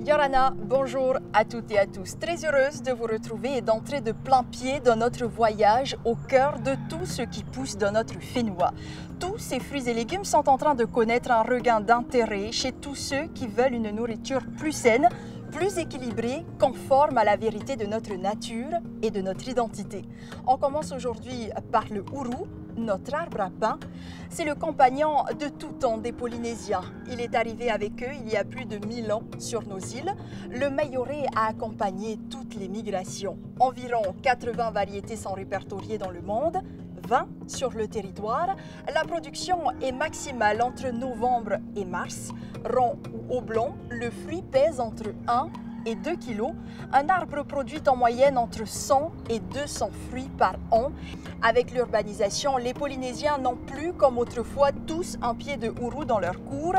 Yorana, bonjour à toutes et à tous. Très heureuse de vous retrouver et d'entrer de plein pied dans notre voyage au cœur de tout ce qui pousse dans notre Fénois. Tous ces fruits et légumes sont en train de connaître un regain d'intérêt chez tous ceux qui veulent une nourriture plus saine, plus équilibrée, conforme à la vérité de notre nature et de notre identité. On commence aujourd'hui par le ourou, notre arbre à pain. C'est le compagnon de tout temps des Polynésiens. Il est arrivé avec eux il y a plus de 1000 ans sur nos îles. Le Mayoré a accompagné toutes les migrations. Environ 80 variétés sont répertoriées dans le monde, 20 sur le territoire. La production est maximale entre novembre et mars. Rond ou oblong, le fruit pèse entre 1 et 2 kg. Un arbre produit en moyenne entre 100 et 200 fruits par an. Avec l'urbanisation, les Polynésiens n'ont plus, comme autrefois, tous un pied de ourou dans leur cour.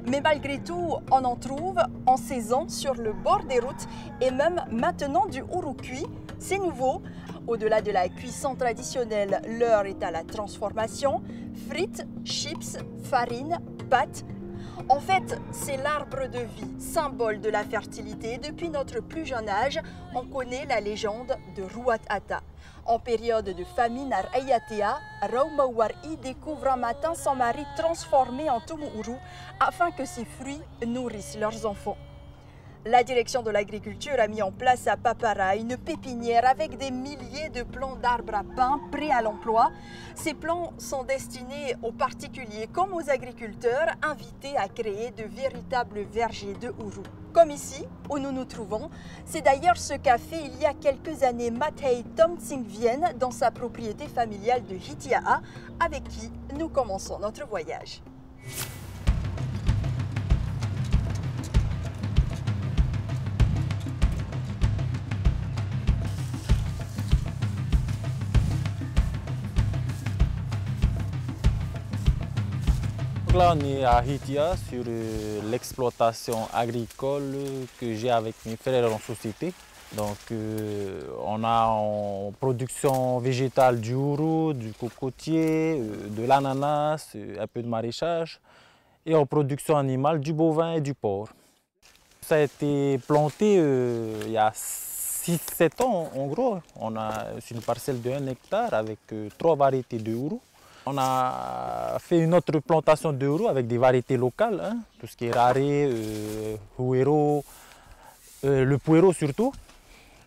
Mais malgré tout, on en trouve en saison sur le bord des routes et même maintenant du ourou cuit. C'est nouveau. Au-delà de la cuisson traditionnelle, l'heure est à la transformation. Frites, chips, farine, pâtes. En fait, c'est l'arbre de vie, symbole de la fertilité. Depuis notre plus jeune âge, on connaît la légende de Ruatata. En période de famine à Ayatea, Raumawari découvre un matin son mari transformé en tumuuru afin que ses fruits nourrissent leurs enfants. La direction de l'agriculture a mis en place à Papara une pépinière avec des milliers de plants d'arbres à pain prêts à l'emploi. Ces plants sont destinés aux particuliers comme aux agriculteurs invités à créer de véritables vergers de ourou. Comme ici, où nous nous trouvons, c'est d'ailleurs ce qu'a fait il y a quelques années Mathei Tomtsingvien dans sa propriété familiale de Hitiaa, avec qui nous commençons notre voyage. Là, on est à Hitiaa sur l'exploitation agricole que j'ai avec mes frères en société. Donc, on a en production végétale du ourou, du cocotier, de l'ananas, un peu de maraîchage, et en production animale du bovin et du porc. Ça a été planté il y a 6-7 ans en gros. C'est une parcelle de 1 hectare avec 3 variétés de ourou. On a fait une autre plantation de ourou avec des variétés locales, hein, tout ce qui est raré, huero, le puero surtout.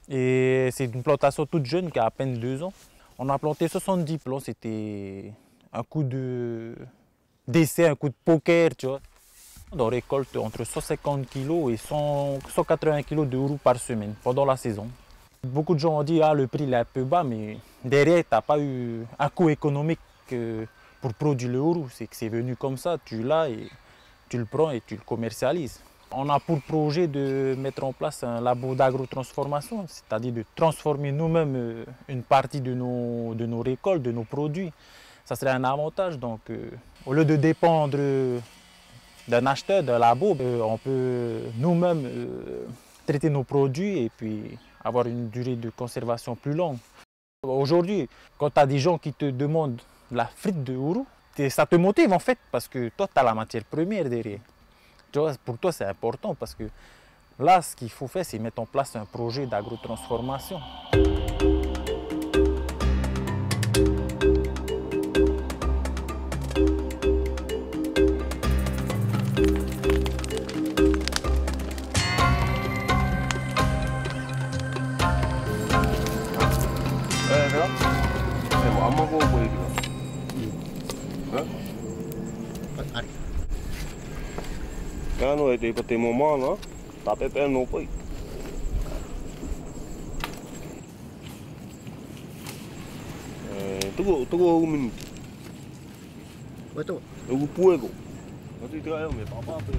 Et c'est une plantation toute jeune qui a à peine 2 ans. On a planté 70 plants, c'était un coup d'essai, un coup de poker, tu vois. On récolte entre 150 kg et 180 kg de ourou par semaine pendant la saison. Beaucoup de gens ont dit que le prix est un peu bas, mais derrière, tu n'as pas eu un coût économique pour produire le ourou. C'est que c'est venu comme ça, tu l'as et tu le prends et tu le commercialises. On a pour projet de mettre en place un labo d'agrotransformation, c'est-à-dire de transformer nous-mêmes une partie de nos récoltes, de nos produits. Ça serait un avantage. Donc, au lieu de dépendre d'un acheteur, d'un labo, on peut nous-mêmes traiter nos produits et puis avoir une durée de conservation plus longue. Aujourd'hui, quand tu as des gens qui te demandent la frite de ourou, ça te motive en fait parce que toi tu as la matière première derrière. Tu vois, pour toi c'est important parce que là ce qu'il faut faire c'est mettre en place un projet d'agrotransformation. Ano ito ipati mo no? Tapi no po. Tugo min. Betul. Tugo puego. Ito ito me papa pe.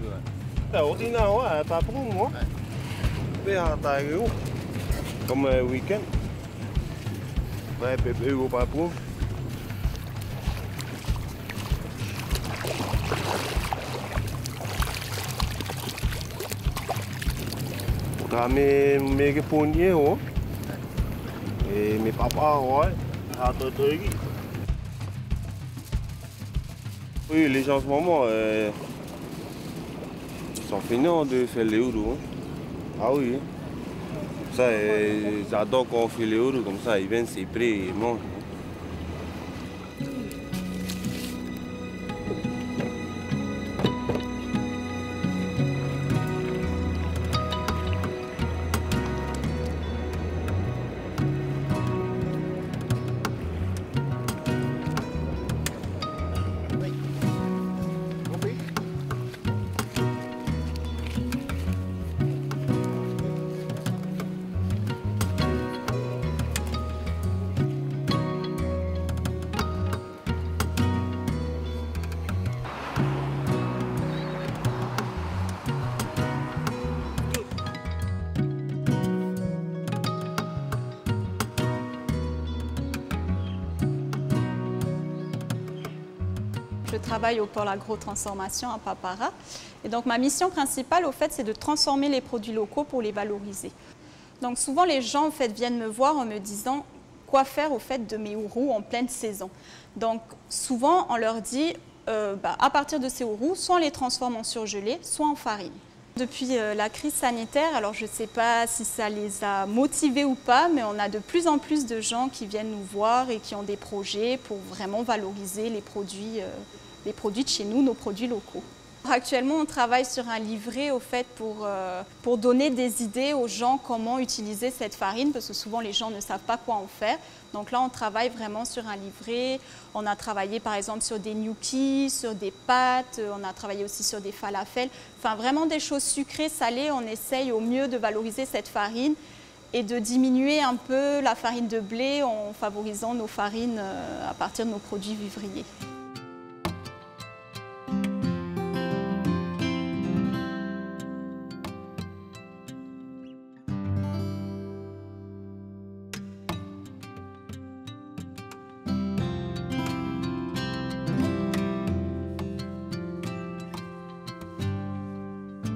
Ta oti na wa ta pu mo. Be ha ta yu. Comme weekend. Vai pepe go pa pu. Mes ponniers, et mes papas, ouais, à Oui, les gens en ce moment sont feignants de faire les ourous. Ah oui. Ça, j'adore quand on fait les euros comme ça, ils viennent, c'est prêt, ils mangent. Je travaille au pôle agro-transformation à Papara. Et donc ma mission principale, au fait, c'est de transformer les produits locaux pour les valoriser. Donc souvent, les gens, en fait, viennent me voir en me disant quoi faire, au fait, de mes ourous en pleine saison. Donc souvent, on leur dit, à partir de ces ourous, soit on les transforme en surgelés, soit en farine. Depuis la crise sanitaire, alors je ne sais pas si ça les a motivés ou pas, mais on a de plus en plus de gens qui viennent nous voir et qui ont des projets pour vraiment valoriser les produits de chez nous, nos produits locaux. Actuellement, on travaille sur un livret au fait pour donner des idées aux gens comment utiliser cette farine, parce que souvent les gens ne savent pas quoi en faire. Donc là, on travaille vraiment sur un livret. On a travaillé par exemple sur des gnocchis, sur des pâtes, on a travaillé aussi sur des falafels. Enfin, vraiment des choses sucrées, salées. On essaye au mieux de valoriser cette farine et de diminuer un peu la farine de blé en favorisant nos farines à partir de nos produits vivriers.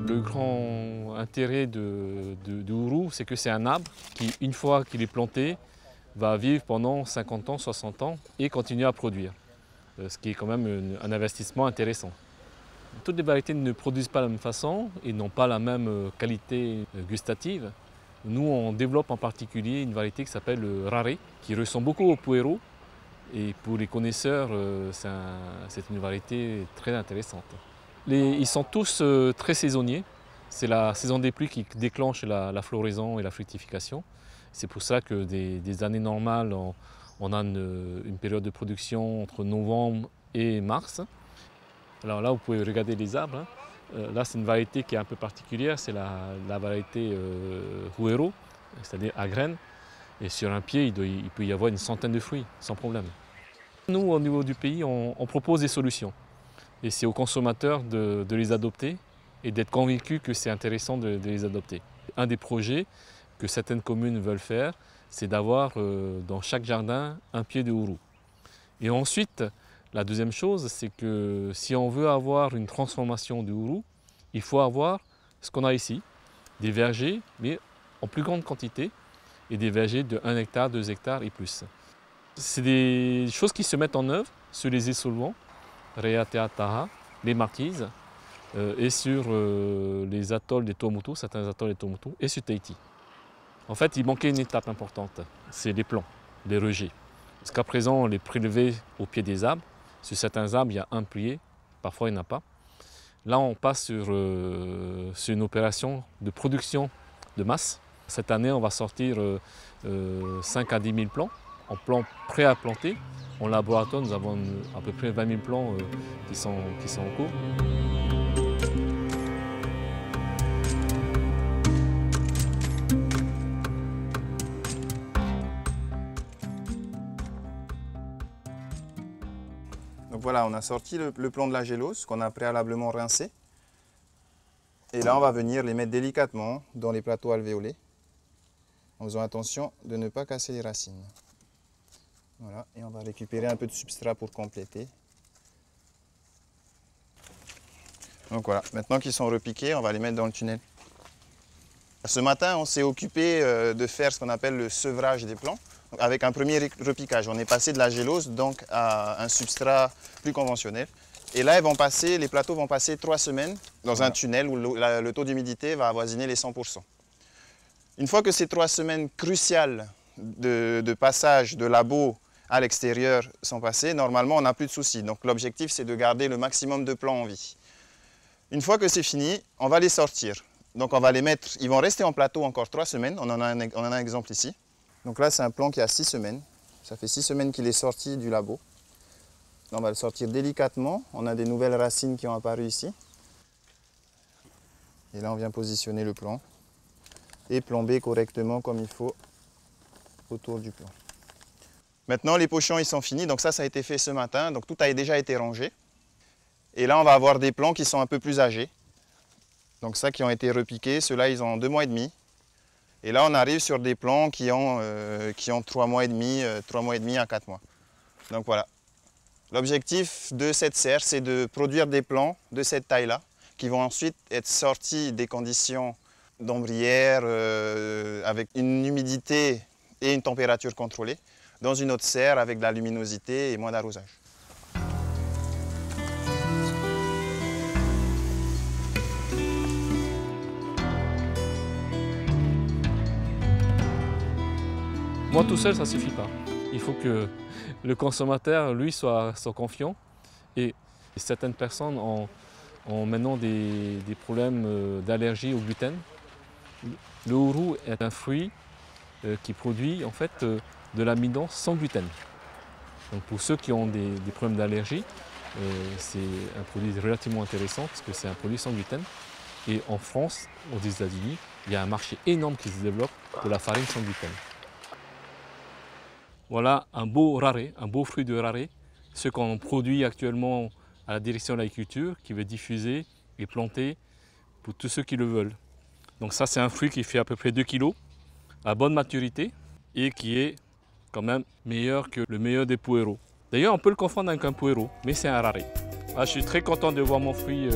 Le grand intérêt de ourou, c'est que c'est un arbre qui, une fois qu'il est planté, va vivre pendant 50 ans, 60 ans et continuer à produire. Ce qui est quand même un investissement intéressant. Toutes les variétés ne produisent pas de la même façon et n'ont pas la même qualité gustative. Nous, on développe en particulier une variété qui s'appelle le raré, qui ressemble beaucoup au puero. Et pour les connaisseurs, c'est une variété très intéressante. Ils sont tous très saisonniers. C'est la saison des pluies qui déclenche la floraison et la fructification. C'est pour ça que des années normales, on a une période de production entre novembre et mars. Alors là, vous pouvez regarder les arbres. Là, c'est une variété qui est un peu particulière. C'est la variété Huero, c'est-à-dire à graines. Et sur un pied, il peut y avoir une centaine de fruits, sans problème. Nous, au niveau du pays, on propose des solutions. Et c'est aux consommateurs de les adopter et d'être convaincus que c'est intéressant de les adopter. Un des projets que certaines communes veulent faire, c'est d'avoir dans chaque jardin un pied de ourou. Et ensuite, la deuxième chose, c'est que si on veut avoir une transformation de ourou, il faut avoir ce qu'on a ici, des vergers, mais en plus grande quantité, et des vergers de 1 hectare, 2 hectares et plus. C'est des choses qui se mettent en œuvre sur les ésolvents, Reateataha, les marquises, et sur les atolls des Tuamotu, certains atolls des Tuamotu, et sur Tahiti. En fait, il manquait une étape importante, c'est les plants, les rejets. Jusqu'à présent, on les prélevait au pied des arbres. Sur certains arbres, il y a un pied, parfois il n'y en a pas. Là, on passe sur une opération de production de masse. Cette année, on va sortir 5 à 10 000 plants, en plants prêts à planter. En laboratoire, nous avons à peu près 20 000 plants qui sont en cours. Donc voilà, on a sorti le plomb de la gélose qu'on a préalablement rincé. Et là, on va venir les mettre délicatement dans les plateaux alvéolés, en faisant attention de ne pas casser les racines. Voilà, et on va récupérer un peu de substrat pour compléter. Donc voilà, maintenant qu'ils sont repiqués, on va les mettre dans le tunnel. Ce matin, on s'est occupé de faire ce qu'on appelle le sevrage des plants. Donc, avec un premier repiquage, on est passé de la gélose donc à un substrat plus conventionnel. Et là, les plateaux vont passer 3 semaines dans un tunnel où le taux d'humidité va avoisiner les 100%. Une fois que ces 3 semaines cruciales de passage de labo à l'extérieur sont passées, normalement on n'a plus de soucis. Donc l'objectif c'est de garder le maximum de plants en vie. Une fois que c'est fini, on va les sortir. Donc on va les mettre, ils vont rester en plateau encore 3 semaines, on en a un exemple ici. Donc là c'est un plant qui a 6 semaines, ça fait 6 semaines qu'il est sorti du labo. On va le sortir délicatement, on a des nouvelles racines qui ont apparu ici. Et là on vient positionner le plant et plomber correctement comme il faut autour du plant. Maintenant les pochons ils sont finis, donc ça a été fait ce matin, donc tout a déjà été rangé. Et là on va avoir des plants qui sont un peu plus âgés. Donc ça qui ont été repiqués, ceux-là ils ont 2 mois et demi. Et là on arrive sur des plants qui ont 3 mois et demi à 4 mois. Donc voilà. L'objectif de cette serre c'est de produire des plants de cette taille-là, qui vont ensuite être sortis des conditions d'ombrière avec une humidité et une température contrôlée dans une autre serre avec de la luminosité et moins d'arrosage. Moi tout seul ça ne suffit pas. Il faut que le consommateur lui soit confiant et certaines personnes ont maintenant des problèmes d'allergie au gluten. Le ourou est un fruit qui produit en fait de l'amidon sans gluten. Donc pour ceux qui ont des problèmes d'allergie, c'est un produit relativement intéressant parce que c'est un produit sans gluten. Et en France, aux États-Unis, il y a un marché énorme qui se développe pour la farine sans gluten. Voilà un beau raré, un beau fruit de raré, ce qu'on produit actuellement à la direction de l'agriculture, qui va diffuser et planter pour tous ceux qui le veulent. Donc ça c'est un fruit qui fait à peu près 2 kg, à bonne maturité et qui est quand même meilleur que le meilleur des pueros. D'ailleurs on peut le confondre avec un puero, mais c'est un raré. Ah, je suis très content de voir mon fruit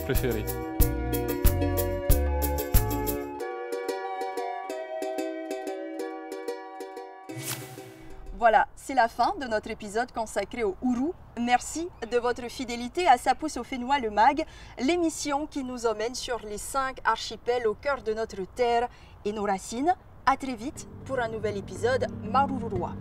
préféré. Voilà, c'est la fin de notre épisode consacré au ourou. Merci de votre fidélité à Ça pousse au Fénois le MAG, l'émission qui nous emmène sur les 5 archipels au cœur de notre terre et nos racines. À très vite pour un nouvel épisode Marururoa.